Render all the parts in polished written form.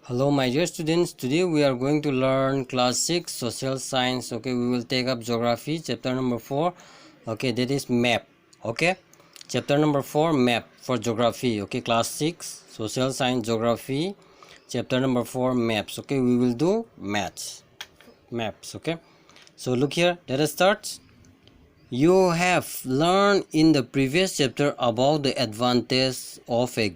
Hello my dear students, today we are going to learn class 6 social science. Okay, we will take up geography chapter number 4. Okay, that is map. Okay, chapter number 4 map for geography. Okay, class 6 social science geography chapter number 4 maps. Okay, we will do maps. Okay, so look here, let us start. You have learned in the previous chapter about the advantage of a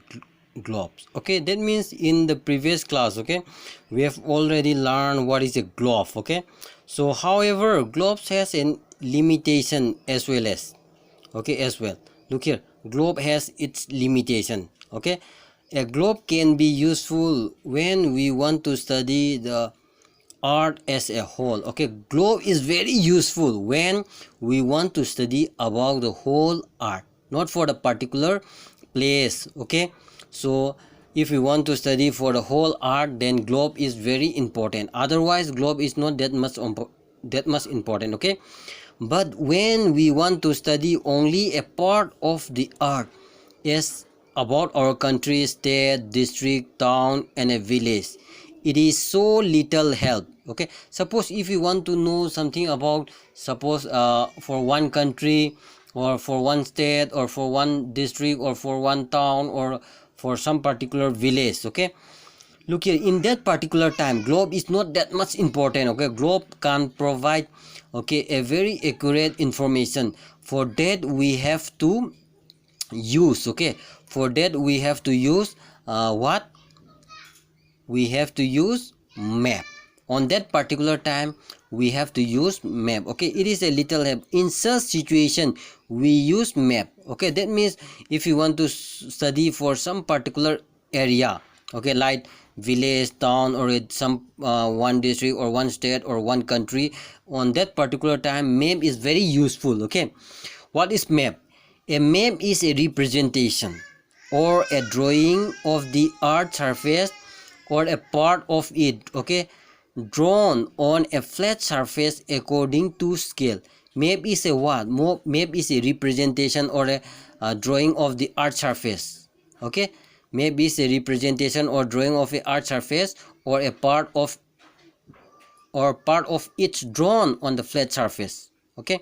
globe. Okay, that means in the previous class, okay, we have already learned what is a globe. Okay, so however, globes has a limitation as well as, okay, as well. Look here, globe has its limitation. Okay, a globe can be useful when we want to study the art as a whole. Okay, globe is very useful when we want to study about the whole art, not for the particular place. Okay, so if we want to study for the whole art, then globe is very important. Otherwise globe is not that much important. Okay, but when we want to study only a part of the art, yes, about our country, state, district, town and a village, it is so little help. Okay, suppose if you want to know something about, suppose for one country or for one state or for one district or for one town or for some particular village. Okay, look here, in that particular time globe is not that much important. Okay, globe can provide, okay, a very accurate information. For that we have to use, okay, for that we have to use what we have to use map. On that particular time we have to use map. Okay, it is a little help. In such situation we use map. Okay, that means if you want to study for some particular area, okay, like village, town or some one district or one state or one country, on that particular time map is very useful. Okay, what is map? A map is a representation or a drawing of the earth surface or a part of it, okay, drawn on a flat surface according to scale. Map is a what? Map is a representation or a drawing of the earth surface. Okay, map is a representation or drawing of a earth surface or a part of it drawn on the flat surface. Okay,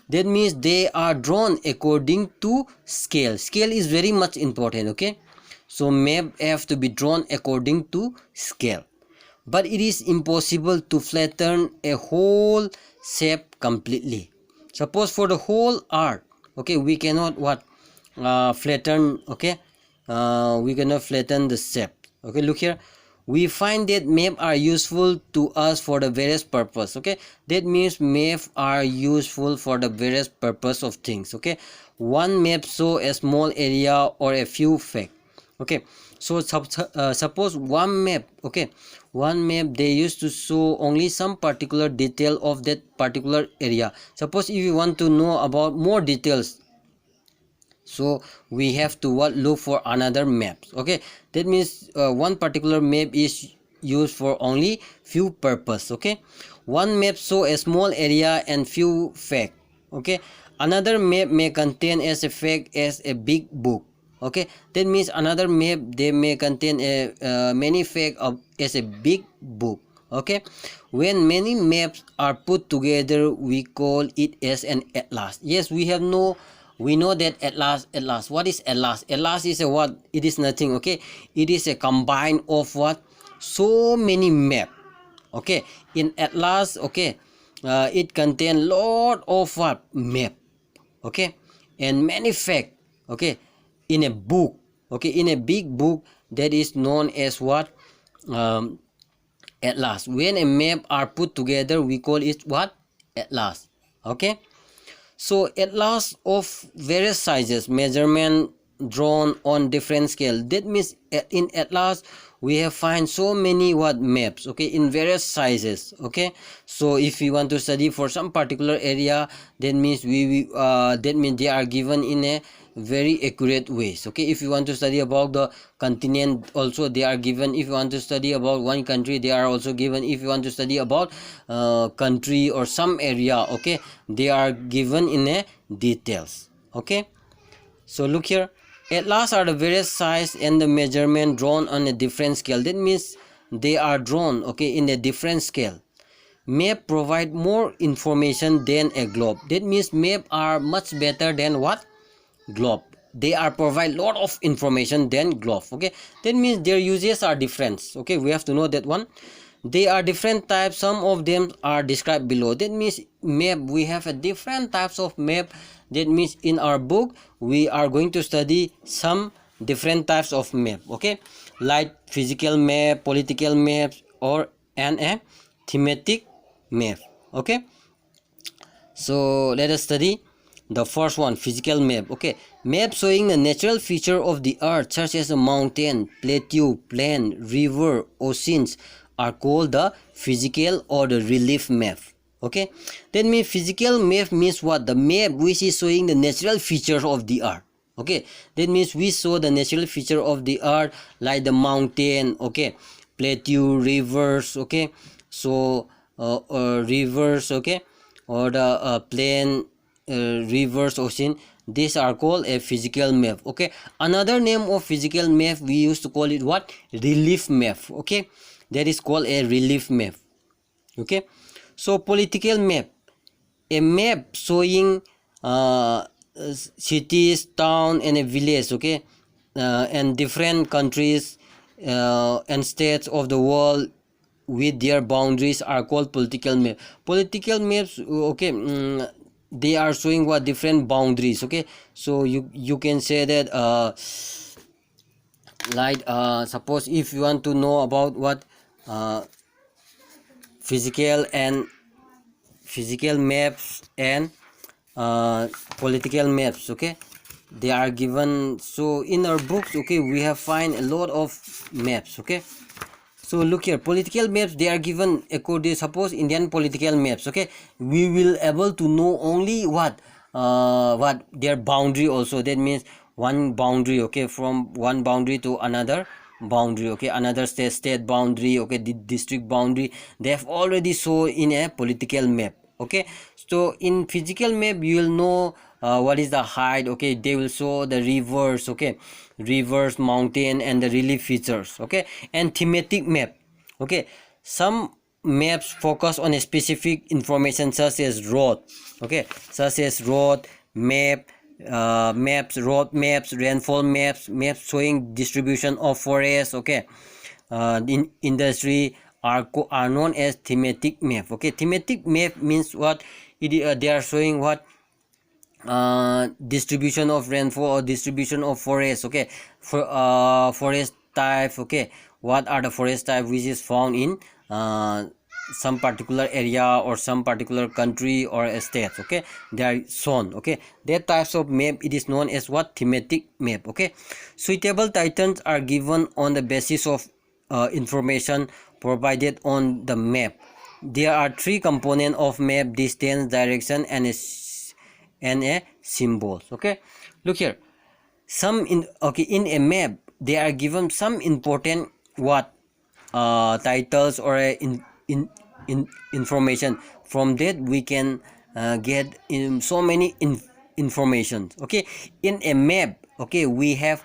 that means they are drawn according to scale. Scale is very much important. Okay, so map have to be drawn according to scale, but it is impossible to flatten a whole shape completely. Suppose for the whole art, okay, we cannot what flatten. Okay, we cannot flatten the shape. Okay, look here, we find that map are useful to us for the various purpose. Okay, that means map are useful for the various purpose of things. Okay, one map show a small area or a few facts. Okay, so suppose one map, okay, one map they used to show only some particular detail of that particular area. Suppose if you want to know about more details, so we have to what, look for another maps. Okay, that means one particular map is used for only few purpose. Okay, one map show a small area and few fact. Okay, another map may contain as a fact as a big book. Okay, that means another map they may contain a many fact of as a big book. Okay, when many maps are put together we call it as an atlas. Yes, we know that atlas. What is atlas? Atlas is a what? It is nothing. Okay, it is a combine of what, so many map. Okay, in atlas, okay, it contain lot of what, map. Okay, and many fact. Okay, in a book. Okay, in a big book, that is known as what, atlas. When a map are put together we call it what, atlas. Okay, so atlas of various sizes, measurement drawn on different scale. That means in atlas we have find so many what, maps. Okay, in various sizes. Okay, so if you want to study for some particular area, that means that means they are given in a very accurate ways. Okay, if you want to study about the continent also they are given. If you want to study about one country they are also given. If you want to study about country or some area, okay, they are given in a details. Okay, so look here, atlas are the various size and the measurement drawn on a different scale. That means they are drawn, okay, in a different scale. Map provide more information than a globe. That means map are much better than what? Globe. They are provide lot of information than globe. Okay, that means their uses are different. Okay, we have to know that one. They are different types. Some of them are described below. That means map, we have a different types of map. That means in our book we are going to study some different types of map. Okay, like physical map, political maps, or a thematic map. Okay, so let us study the first one, physical map. Okay, map showing the natural feature of the earth such as a mountain, plateau, plain, river, oceans are called the physical or the relief map. Okay, that means physical map means what? The map which is showing the natural features of the earth. Okay, that means we show the natural feature of the earth like the mountain, okay, plateau, rivers, okay, so rivers, okay, or the plain, rivers, ocean. These are called a physical map. Okay, another name of physical map we used to call it what? Relief map. Okay, that is called a relief map. Okay, so political map, a map showing cities, town, and a village. Okay, and different countries and states of the world with their boundaries are called political map. Political maps, okay, they are showing what? Different boundaries. Okay, so you can say that like suppose if you want to know about what physical maps and political maps, okay, they are given. So in our books, okay, we have find a lot of maps. Okay, so look here, political maps, they are given according, suppose Indian political maps. Okay, we will able to know only what their boundary also. That means one boundary, okay, from one boundary to another boundary, okay, another state boundary, okay, the district boundary, they have already shown in a political map. Okay, so in physical map you will know what is the height. Okay, they will show the rivers, okay, rivers, mountain, and the relief features. Okay, and thematic map, okay, some maps focus on a specific information such as road, okay, such as road map, maps, road maps, rainfall maps, maps showing distribution of forests, okay, in industry are known as thematic map. Okay, thematic map means what? They are showing what? Distribution of rainfall or distribution of forest. Okay, for forest type. Okay, what are the forest type which is found in some particular area or some particular country or a state. Okay, they are shown. Okay, that types of map, it is known as what? Thematic map. Okay, suitable titles are given on the basis of information provided on the map. There are three components of map: distance, direction, and a symbol. Okay, look here, some in a map they are given some important what titles or information. From that we can get in so many information. Okay, in a map, okay, we have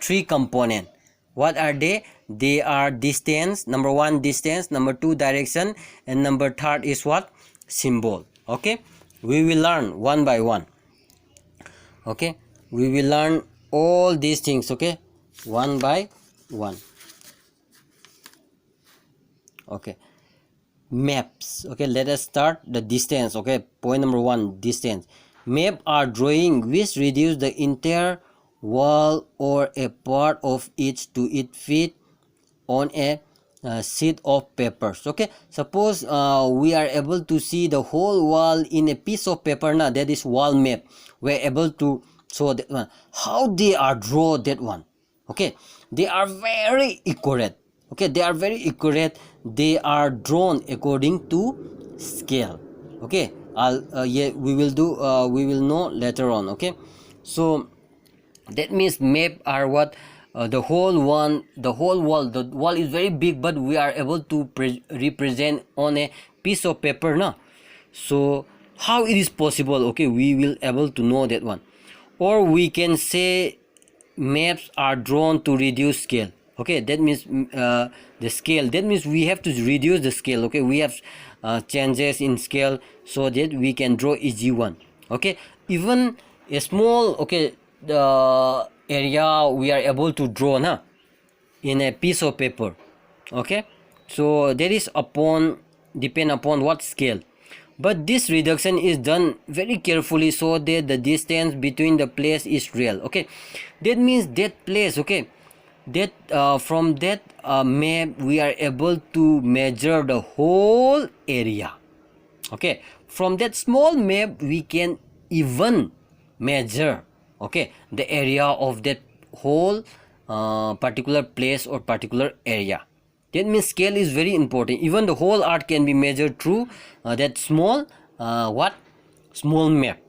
three components. What are they? They are distance, number one, distance, number two, direction, and number third is what? Symbol. Okay, we will learn one by one. Okay, we will learn all these things, okay, one by one. Okay, maps. Okay, let us start the distance. Okay, point number one, distance. Map are drawing which reduce the entire wall or a part of it to it fit on a sheet of papers. Okay, suppose we are able to see the whole wall in a piece of paper. Now that is wall map. We are able to show that one. How they are draw that one? Okay, they are very accurate. Okay, they are very accurate. They are drawn according to scale. Okay, yeah, we will do we will know later on. Okay, so that means map are what? The whole wall, the wall is very big, but we are able to represent on a piece of paper now. So how it is possible? Okay, we will able to know that one. Or we can say maps are drawn to reduce scale. Okay, that means the scale, that means we have to reduce the scale. Okay, we have changes in scale so that we can draw easy one. Okay, even a small, okay, the area we are able to draw na in a piece of paper. Okay, so that is depend upon what scale, but this reduction is done very carefully so that the distance between the place is real. Okay, that means that place, okay, that from that map we are able to measure the whole area. Okay, from that small map we can even measure, okay, the area of that whole particular place or particular area. That means scale is very important. Even the whole art can be measured through that small small map.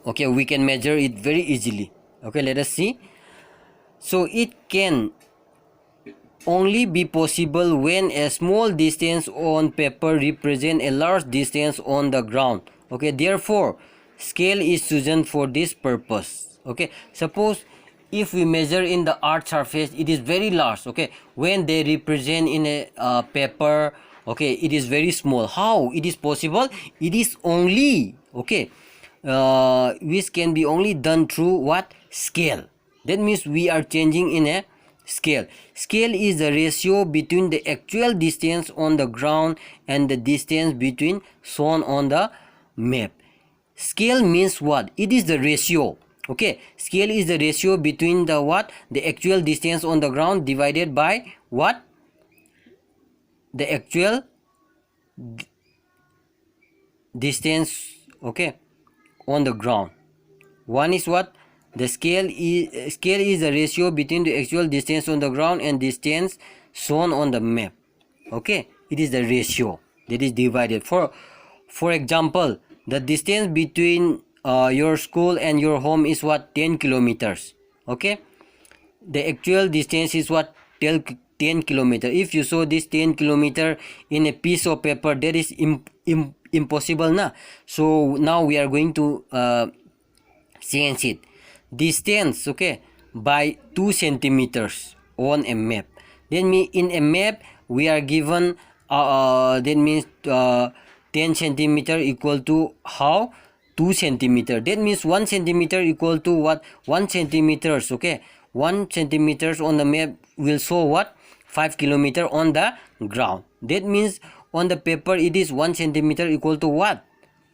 Okay, we can measure it very easily. Okay, let us see. So it can only be possible when a small distance on paper represent a large distance on the ground. Okay, therefore scale is chosen for this purpose. Okay, suppose if we measure in the art surface, it is very large. Okay, when they represent in a paper, okay, it is very small. How it is possible? It is only, okay, which can be only done through what? Scale. That means we are changing in a scale. Scale is the ratio between the actual distance on the ground and the distance between shown on the map. Scale means what? It is the ratio. Okay, scale is the ratio between the what? The actual distance on the ground divided by what? The actual distance, okay, on the ground. One is what? The scale is the ratio between the actual distance on the ground and distance shown on the map. Okay, it is the ratio that is divided. For example, the distance between your school and your home is what? 10 kilometers. Okay, the actual distance is what? 10 kilometer. If you show this 10 kilometer in a piece of paper, that is impossible na. So now we are going to change it. Distance, okay, by 2 centimeters on a map. Then in a map we are given that means 10 centimeter equal to how? 2 centimeter. That means 1 centimeter equal to what? 1 centimeters. Okay, 1 centimeters on the map will show what? 5 kilometer on the ground. That means on the paper it is 1 centimeter equal to what?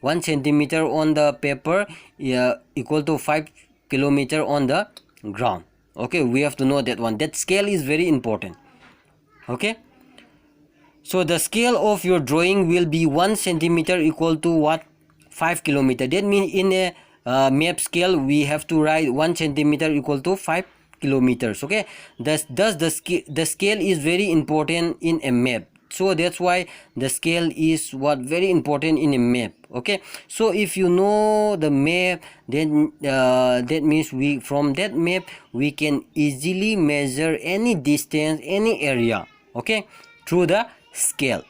1 centimeter on the paper equal to 5 kilometer on the ground. Okay, we have to know that one. That scale is very important. Okay, so the scale of your drawing will be 1 centimeter equal to what? 5 kilometer. That means in a map scale we have to write 1 centimeter equal to 5 kilometers. Okay, thus the scale is very important in a map. So that's why the scale is what? Very important in a map. Okay, so if you know the map, then that means from that map we can easily measure any distance, any area, okay, through the scale.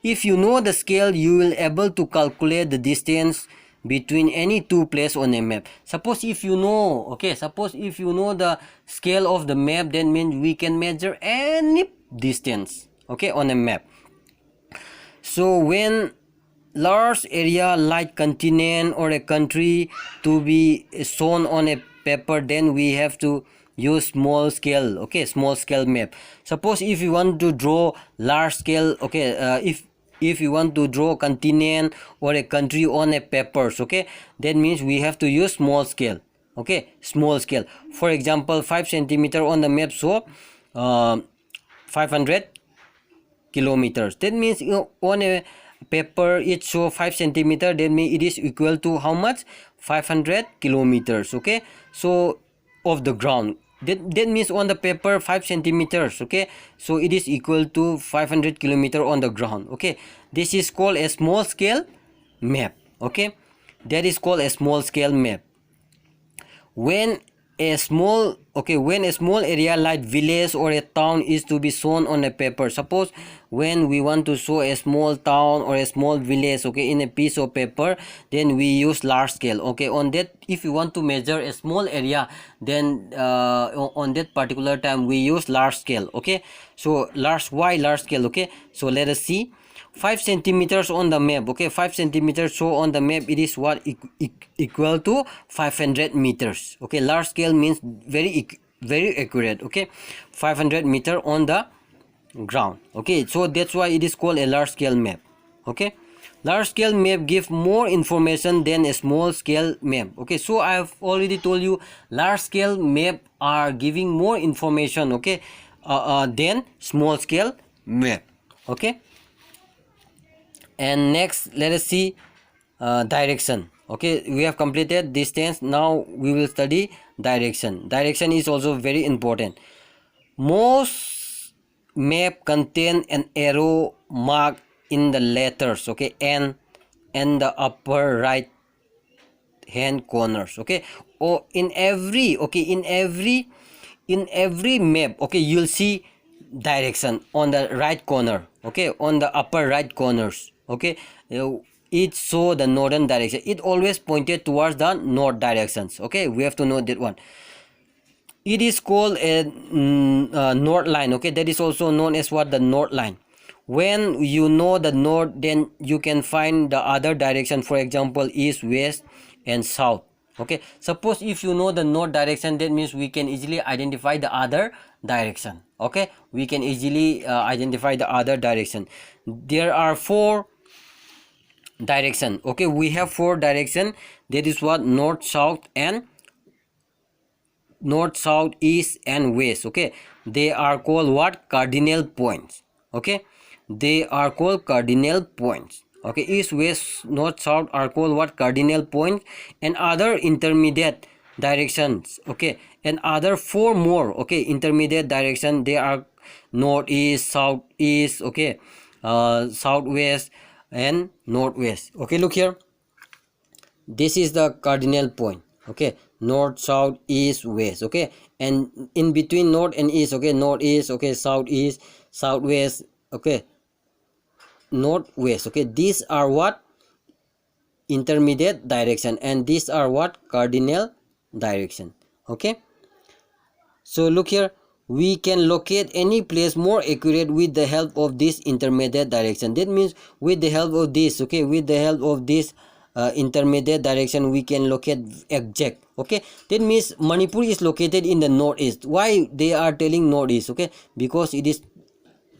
If you know the scale, you will able to calculate the distance between any two places on a map. Suppose if you know, okay, suppose if you know the scale of the map, then means we can measure any distance, okay, on a map. So when large area like continent or a country to be shown on a paper, then we have to use small scale, okay, small scale map. Suppose if you want to draw large scale, okay, if you want to draw continent or a country on a papers, okay, that means we have to use small scale. Okay, small scale. For example, 5 centimeter on the map, so 500 kilometers. That means on a paper it show 5 centimeter, that means it is equal to how much? 500 kilometers. Okay, so of the ground, that means on the paper 5 centimeters, okay, so it is equal to 500 kilometer on the ground. Okay, this is called a small scale map. Okay, that is called a small scale map. When a small when a small area like village or a town is to be shown on a paper. Suppose when we want to show a small town or a small village, okay, in a piece of paper, then we use large scale. Okay, on that, if you want to measure a small area, then on that particular time we use large scale. Okay, so why large scale? Okay, so let us see. 5 centimeters on the map. Okay, 5 centimeters, so on the map it is what equal to 500 meters. Okay, large scale means very accurate. Okay, 500 meter on the ground. Okay, so that's why it is called a large scale map. Okay, large scale map give more information than a small scale map. Okay, so I have already told you large scale map are giving more information, okay, than small scale map. Okay, and next let us see direction. Okay, we have completed distance. Now we will study direction. Direction is also very important. Most map contain an arrow mark in the letters, okay, and the upper right hand corners. Okay, or in every map, okay, you'll see direction on the right corner, okay, on the upper right corners. Okay, it show the northern direction. It always pointed towards the north directions. Okay, we have to know that one. It is called a north line. Okay, that is also known as what, the north line. When you know the north, then you can find the other direction, for example east, west and south. Okay, suppose if you know the north direction, that means we can easily identify the other direction. Okay, we can easily identify the other direction. There are 4 direction. Okay, we have 4 direction. That is what, north, south, east and west. Okay, they are called what, cardinal points. Okay, they are called cardinal points. Okay, east, west, north, south are called what, cardinal points. And other intermediate directions, okay, and other 4 more, okay, intermediate direction, they are northeast, southeast, okay, southwest and northwest. Okay, look here, this is the cardinal point. Okay, north, south, east, west. Okay, and in between north and east, okay, northeast, okay, southeast, southwest, okay, northwest. Okay, these are what, intermediate direction, and these are what, cardinal direction. Okay, so look here, we can locate any place more accurate with the help of this intermediate direction. That means with the help of this, okay, with the help of this intermediate direction, we can locate exact. Okay, that means Manipur is located in the northeast. Why they are telling northeast? Okay, because it is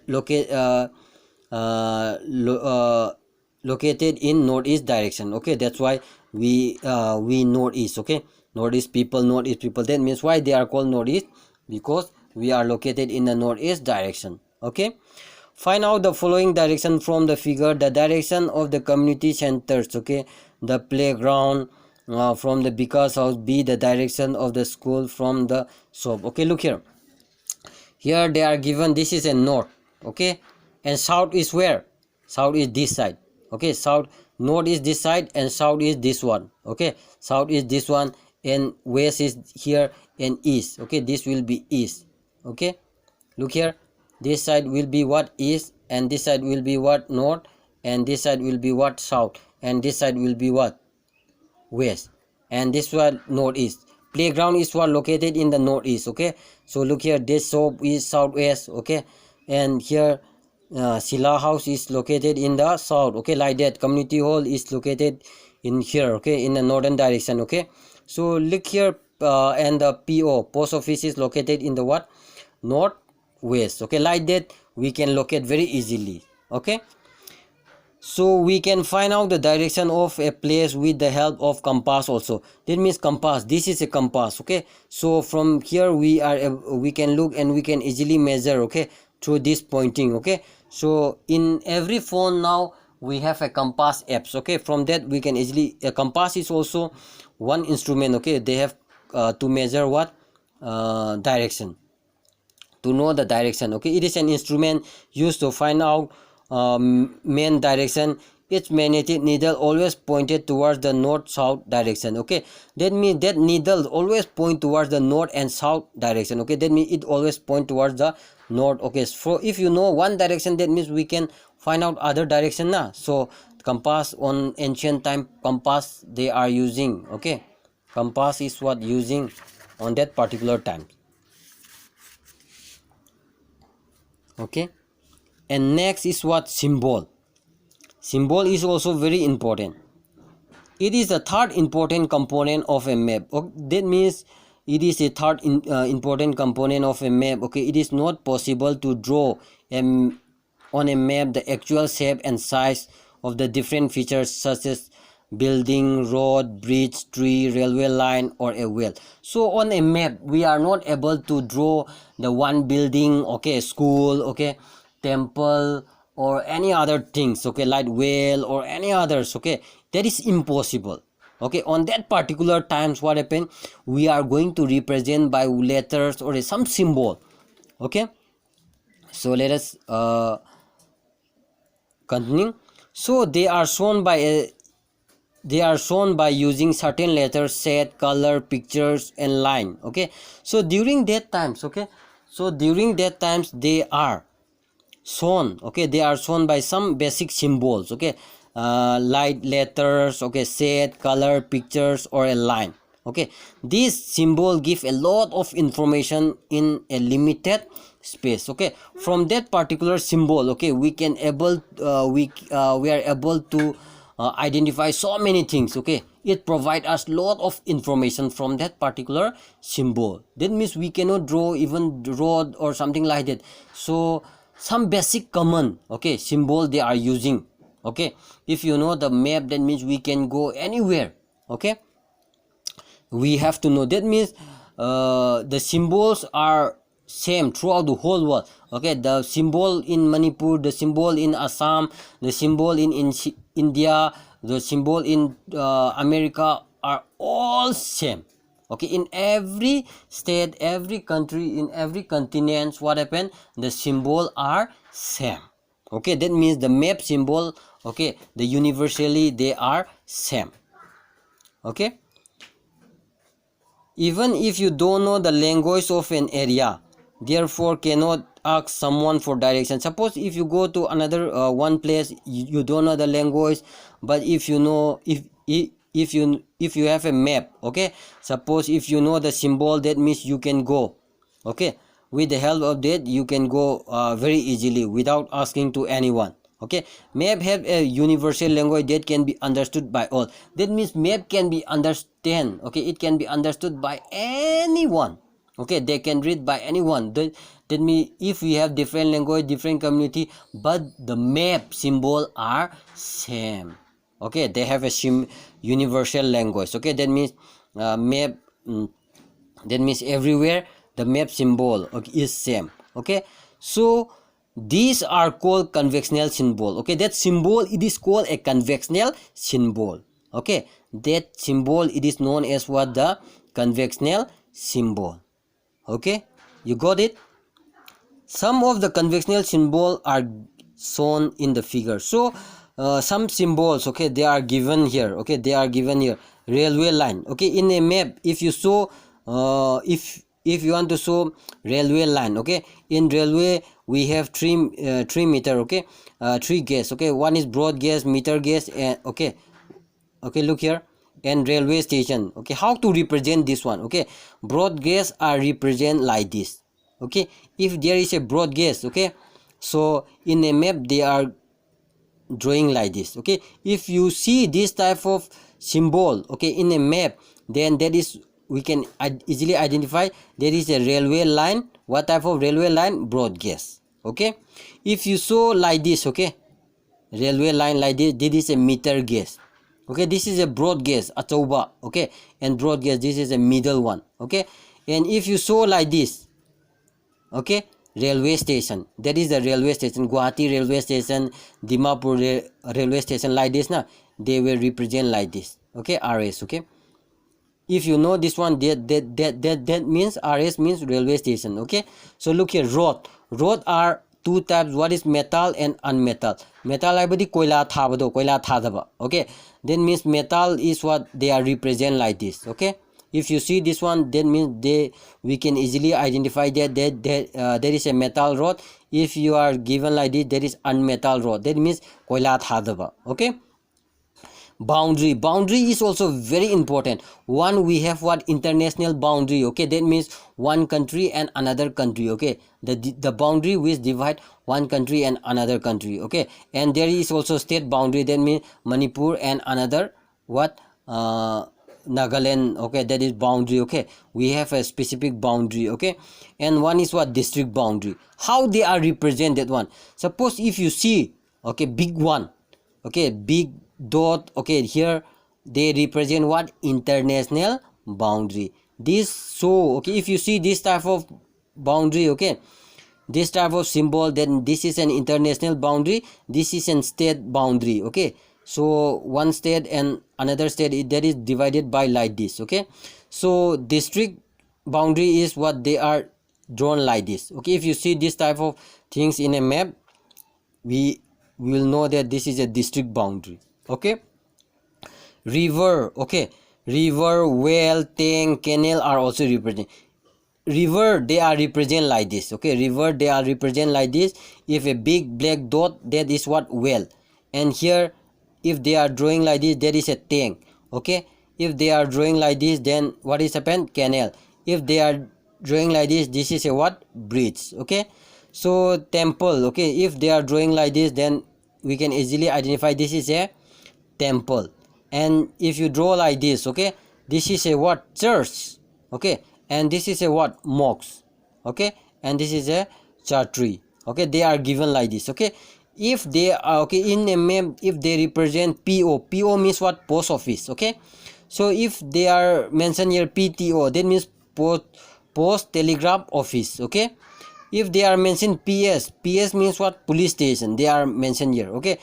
located located in northeast direction. Okay, that's why we northeast. Okay, northeast people. That means why they are called northeast, because we are located in the northeast direction. Okay, find out the following direction from the figure. The direction of the community centers, okay, the playground from the Vikas house. B, the direction of the school from the shop. Okay, look here, they are given, this is a north, okay, and south is where? South is this side. Okay, south, north is this side and south is this one. Okay, south is this one and west is here and east. Okay, this will be east. Okay, look here, this side will be what, east, and this side will be what, north, and this side will be what, south, and this side will be what, west, and this one northeast. Playground is what, located in the northeast. Okay, so look here, this shop is southwest. Okay, and here Sila house is located in the south. Okay, like that. Community hall is located in here. Okay, in the northern direction. Okay, so look here, and the PO, post office, is located in the what, northwest. Okay, like that we can locate very easily. Okay, so we can find out the direction of a place with the help of compass also. That means compass, this is a compass. Okay, so from here we can look and we can easily measure, okay, through this pointing. Okay, so in every phone now we have a compass apps. Okay, from that we can easily, a compass is also one instrument. Okay, they have to measure what, direction, to know the direction. Okay, it is an instrument used to find out main direction its magnetic needle always pointed towards the north-south direction. Okay, that means that needle always point towards the north and south direction. Okay, that means it always point towards the north. Okay, so if you know one direction, that means we can find out other direction now. So compass, on ancient time, compass they are using. Okay, compass is what using on that particular time. Okay, and next is what? Symbol. Symbol is also very important. It is the third important component of a map. Okay, that means it is a third important component of a map. Okay, it is not possible to draw on a map the actual shape and size of the different features such as building, road, bridge, tree, railway line, or a well. So on a map we are not able to draw the one building, okay, school, okay, temple, or any other things, okay, like well or any others. Okay, that is impossible. Okay, on that particular times, what happened, we are going to represent by letters or some symbol. Okay, so let us continue. So they are shown by using certain letters, set, color, pictures, and line. Okay, so during that times, okay, so during that times they are shown. Okay, they are shown by some basic symbols. Okay, like letters, okay, set, color, pictures, or a line. Okay, this symbol give a lot of information in a limited space. Okay, from that particular symbol, okay, we can able we are able to identify so many things. Okay, it provide us lot of information from that particular symbol. That means we cannot draw even road or something like that. So some basic common, okay, symbol they are using. Okay, if you know the map, that means we can go anywhere. Okay, we have to know. That means the symbols are same throughout the whole world. Okay, the symbol in Manipur, the symbol in Assam, the symbol in India, the symbol in America are all same. Okay, in every state, every country, in every continent, what happened, the symbol are same. Okay, that means the map symbol, okay, the universally they are same. Okay, even if you don't know the language of an area, therefore cannot ask someone for direction. Suppose if you go to another one place, you don't know the language, but if you know, if you have a map, okay, suppose if you know the symbol, that means you can go. Okay, with the help of that you can go very easily without asking to anyone. Okay, map have a universal language that can be understood by all. That means map can be understand. Okay, it can be understood by anyone. Okay, they can read by anyone. That means if we have different language, different community, but the map symbol are same. Okay, they have a universal language. Okay, that means map that means everywhere the map symbol, okay, is same. Okay, so these are called conventional symbol. Okay, that symbol, it is called a conventional symbol. Okay, that symbol, it is known as what? The conventional symbol. Okay, you got it? Some of the conventional symbol are shown in the figure. So some symbols, okay, they are given here. Okay, they are given here. Railway line. Okay, in a map, if you show if you want to show railway line, okay, in railway we have three meter, okay, three gauge. Okay, one is broad gauge, meter gauge, and okay, look here, and railway station. Okay, how to represent this one? Okay, broad gauge are represent like this. Okay, if there is a broad gauge, okay, so in a map they are drawing like this. Okay, if you see this type of symbol, okay, in a map, then that is, we can easily identify there is a railway line. What type of railway line? Broad gauge. Okay, if you saw like this, okay, railway line like this, this is a meter gauge. Okay, this is a broad gauge, achauba. Okay, and broad gauge, this is a middle one. Okay, and if you saw like this, okay, railway station, that is the railway station, Guwahati railway station, Dimapur railway station, like this now, they will represent like this. Okay, RS. Okay, if you know this one, that means RS means railway station. Okay, so look here, road are two types. What is metal and unmetal? Metal ibadi koila thabado, koila thadaba. Okay, that means metal is what they are represent like this. Okay, if you see this one, that means we can easily identify that there is a metal rod. If you are given like this, there is unmetal rod, that means koila thadaba. Okay, boundary is also very important. One, we have what? International boundary. Okay, that means one country and another country. Okay, the boundary which divide one country and another country. Okay, and there is also state boundary, that means Manipur and another what, Nagaland. Okay, that is boundary. Okay, we have a specific boundary. Okay, and one is what? District boundary. How they are represented? One, suppose if you see, okay, big one, okay, big dot, okay, here they represent what? International boundary. This, so okay, if you see this type of boundary, okay, this type of symbol, then this is an international boundary, this is an state boundary. Okay, so one state and another state, that is divided by like this. Okay, so district boundary is what they are drawn like this. Okay, if you see this type of things in a map, we will know that this is a district boundary. Okay, river, okay, river, well, tank, canal are also represented. River, they are represent like this. Okay, river, they are represent like this. If a big black dot, that is what? Well. And here, if they are drawing like this, there is a tank. Okay, if they are drawing like this, then what is happened? Canal. If they are drawing like this is a what? Bridge. Okay, so temple. Okay, if they are drawing like this, then we can easily identify this is a temple. And if you draw like this, okay, this is a what? Church. Okay, and this is a what? Mosque. Okay, and this is a church. Okay, they are given like this. Okay, if they are, okay, in a map, if they represent PO means what? Post office. Okay, so if they are mentioned here PTO, that means post telegraph office. Okay, if they are mentioned PS means what? Police station, they are mentioned here. Okay,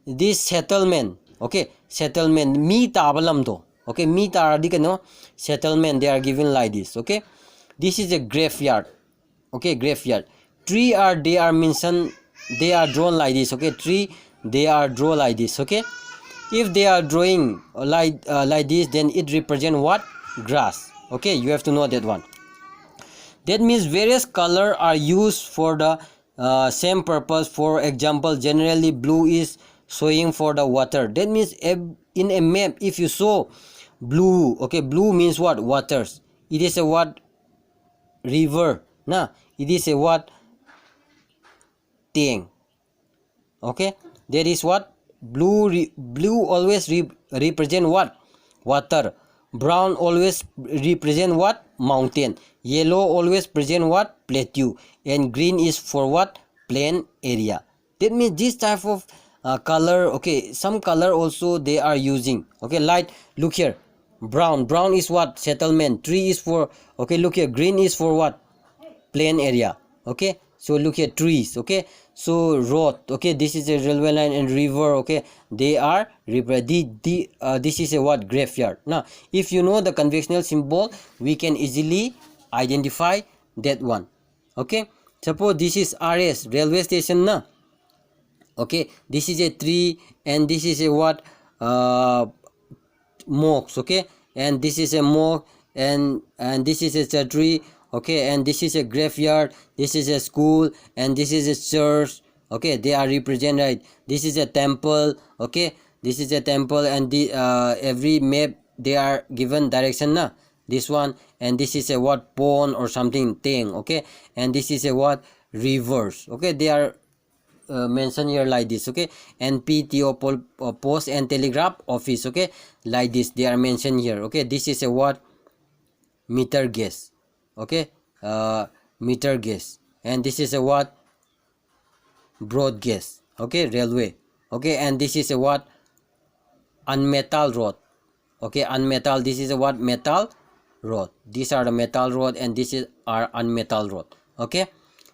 this settlement, okay, settlement, mi tabalam do. Okay, mi taradi no settlement, they are given like this. Okay, this is a graveyard. Okay, graveyard. Tree are, they are mentioned, they are drawn like this. Okay, tree, they are drawn like this. Okay, if they are drawing like this, then it represent what? Grass. Okay, you have to know that one. That means various color are used for the same purpose. For example, generally blue is showing for the water. That means in a map, if you saw blue, okay, blue means what? Waters. It is a what? River. Nah, it is a what? Tank. Okay, there is what? Blue always represent what? Water. Brown always represent what? Mountain. Yellow always present what? Plateau. And green is for what? Plain area. That means this type of color, okay, some color also they are using. Okay, light, look here, brown is what? Settlement. Tree is for, okay, look here, green is for what? Plain area. Okay, so look here, trees. Okay, so road, okay, this is a railway line, and river, okay, they are river. This is a what? Graveyard. Now if you know the conventional symbol, we can easily identify that one. Okay, suppose this is RS, railway station, na. Okay, this is a tree, and this is a what? Mosque. Okay, and this is a mosque, and this is a tree. Okay, and this is a graveyard, this is a school, and this is a church. Okay, they are represented, right? This is a temple. Okay, this is a temple, and the every map they are given direction, na, this one. And this is a what? Pond or something thing. Okay, and this is a what? Rivers. Okay, they are mentioned here like this. Okay, and PTO, post and telegraph office. Okay, like this they are mentioned here. Okay, this is a what? Meter gauge. Okay, meter gauge, and this is a what? Broad gauge. Okay, railway. Okay, and this is a what? Unmetal rod. Okay, unmetal, this is a what? Metal rod. These are the metal rod, and this is our unmetal rod. Okay,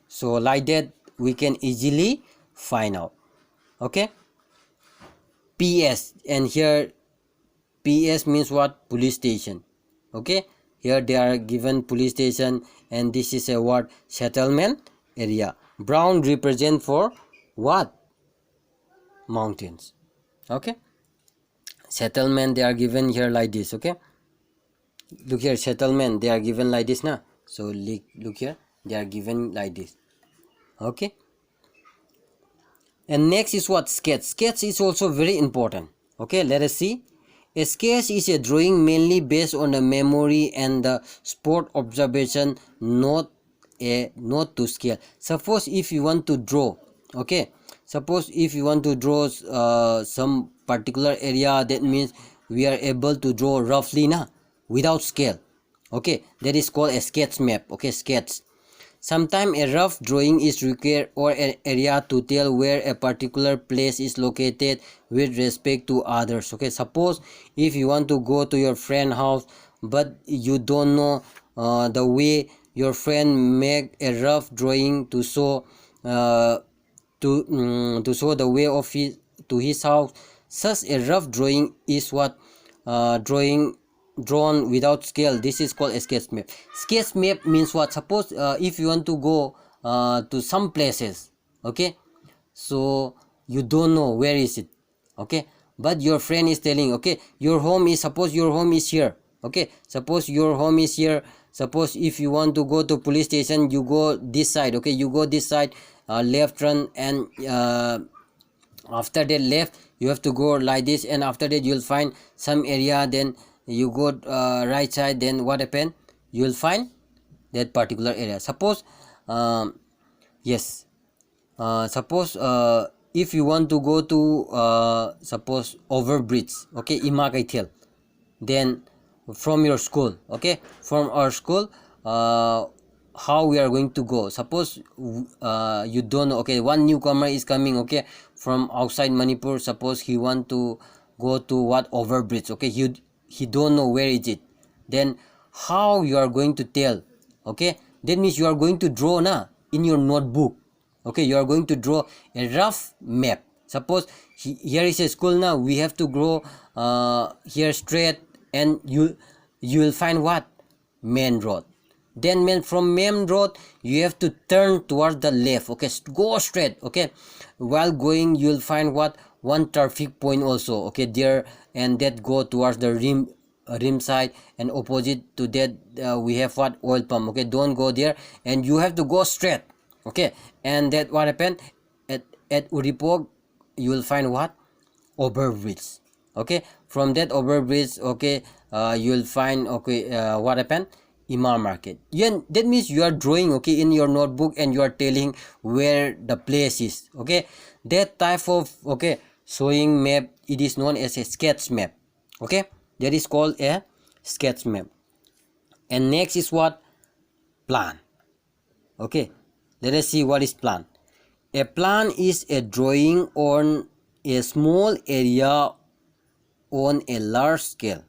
so like that we can easily find out. Okay, PS, and here PS means what? Police station. Okay, here they are given police station, and this is a what? Settlement area. Brown represent for what? Mountains. Okay, settlement they are given here like this. Okay, look here, settlement they are given like this now. So look here, they are given like this. Okay, and next is what? Sketch. Sketch is also very important. Okay, let us see. A sketch is a drawing mainly based on the memory and the spot observation, not to scale. Suppose if you want to draw, okay, suppose if you want to draw some particular area, that means we are able to draw roughly na, without scale. Okay, that is called a sketch map. Okay, sketch. Sometimes a rough drawing is required or an area to tell where a particular place is located with respect to others. Okay, suppose if you want to go to your friend's house but you don't know the way, your friend make a rough drawing to show to show the way of his house. Such a rough drawing is what? Drawn without scale. This is called a sketch map. Sketch map means what? Suppose if you want to go to some places, okay, so you don't know where is it, okay, but your friend is telling, okay, your home is, suppose your home is here, okay, suppose your home is here. Suppose if you want to go to police station, you go this side, okay, you go this side, left turn, and after that left you have to go like this, and after that you'll find some area, then you go right side, then what happen? You'll find that particular area. Suppose yes, suppose if you want to go to suppose overbridge, okay, Imakaithel, then from your school, okay, from our school, how we are going to go? Suppose you don't know, okay, one newcomer is coming, okay, from outside Manipur. Suppose he want to go to what? Overbridge, okay, he don't know where is it. Then how you are going to tell? Okay, that means you are going to draw na in your notebook. Okay, you are going to draw a rough map. Suppose here is a school now, we have to go here straight, and you will find what? Main road. Then from main road you have to turn towards the left, okay, go straight, okay. While going you will find what? One traffic point also, okay, there, and that go towards the rim side, and opposite to that we have what? Oil pump, okay, don't go there, and you have to go straight, okay. And that what happened at Uripog, you will find what? Overbridge, okay. From that overbridge, okay, you will find, okay, what happened? Imam Market. Yeah, that means you are drawing, okay, in your notebook, and you are telling where the place is, okay. That type of, okay, showing map, it is known as a sketch map, okay. That is called a sketch map. And next is what? Plan. Okay, let us see what is plan. A plan is a drawing on a small area on a large scale.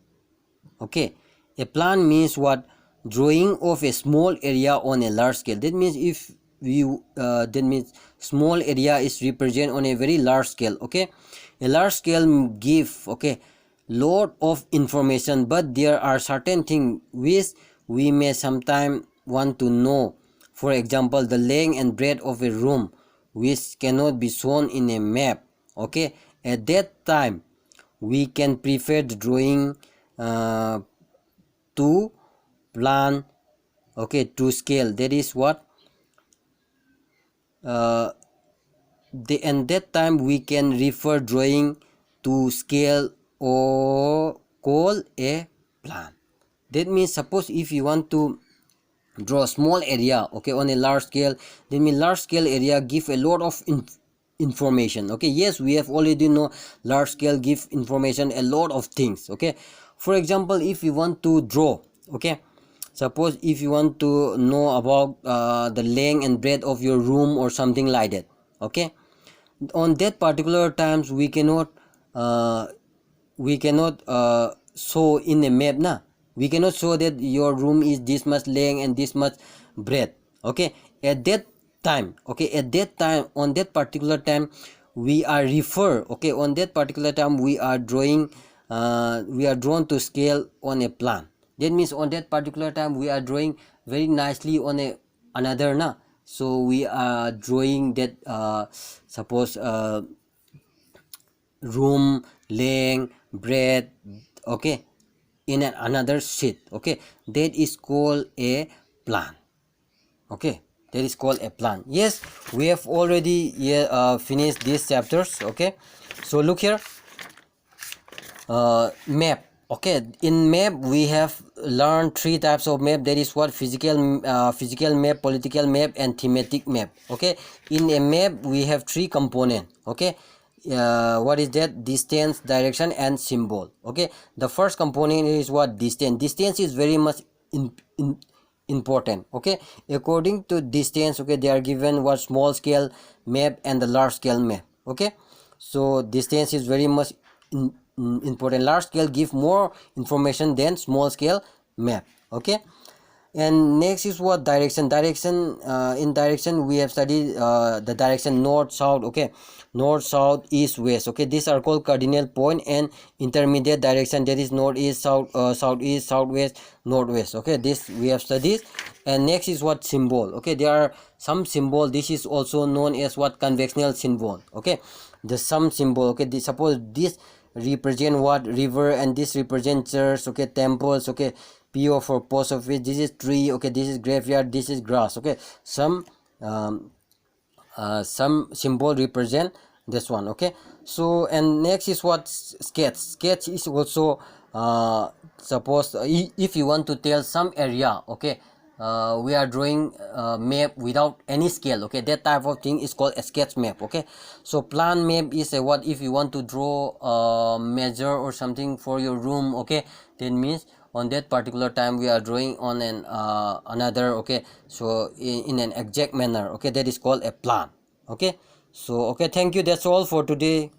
Okay, a plan means what? Drawing of a small area on a large scale. That means if we that means small area is represent on a very large scale, okay. A large scale give, okay, lot of information, but there are certain things which we may sometime want to know. For example, the length and breadth of a room, which cannot be shown in a map, okay. At that time we can prefer the drawing to plan, okay, to scale. That is what and that time we can refer drawing to scale or call a plan. That means suppose if you want to draw a small area, okay, on a large scale, then mean large scale area give a lot of information, okay. Yes, we have already know large scale give information a lot of things, okay. For example, if you want to draw, okay, suppose if you want to know about the length and breadth of your room or something like that, okay, on that particular times we cannot show in a map na. We cannot show that your room is this much length and this much breadth, okay. At that time, okay, at that time, on that particular time we are refer, okay, on that particular time we are drawing we are drawn to scale on a plan. That means on that particular time we are drawing very nicely on a another na So we are drawing that suppose room, length, breadth, okay, in another sheet, okay, that is called a plan. Okay, that is called a plan. Yes, we have already finished these chapters. Okay, so look here, map. Okay, in map we have learned three types of map. That is what physical map, political map, and thematic map. Okay, in a map we have three components. Okay, what is that? Distance, direction, and symbol. Okay, the first component is what? Distance. Distance is very much important. Okay, according to distance, okay, they are given what? Small scale map and the large scale map. Okay, so distance is very much important. Large scale give more information than small scale map. Okay, and next is what? Direction. In direction we have studied the direction north, south. Okay, north, south, east, west. Okay, these are called cardinal point, and intermediate direction, that is north, east, south, southeast, southwest, northwest. Okay, this we have studied. And next is what? Symbol. Okay, there are some symbol. This is also known as what? Conventional symbol. Okay, the sum symbol. Okay, suppose this represent what? River, and this represent church. Okay, temples. Okay, PO for post office. This is tree. Okay, this is graveyard. This is grass. Okay, um, some symbol represent this one. Okay, so and next is what? Sketch is also suppose if you want to tell some area. Okay, we are drawing map without any scale. Okay, that type of thing is called a sketch map. Okay, so plan map is a what? If you want to draw a measure or something for your room. Okay, that means on that particular time we are drawing on an another. Okay, so in an exact manner. Okay, that is called a plan. Okay, so okay, thank you, that's all for today.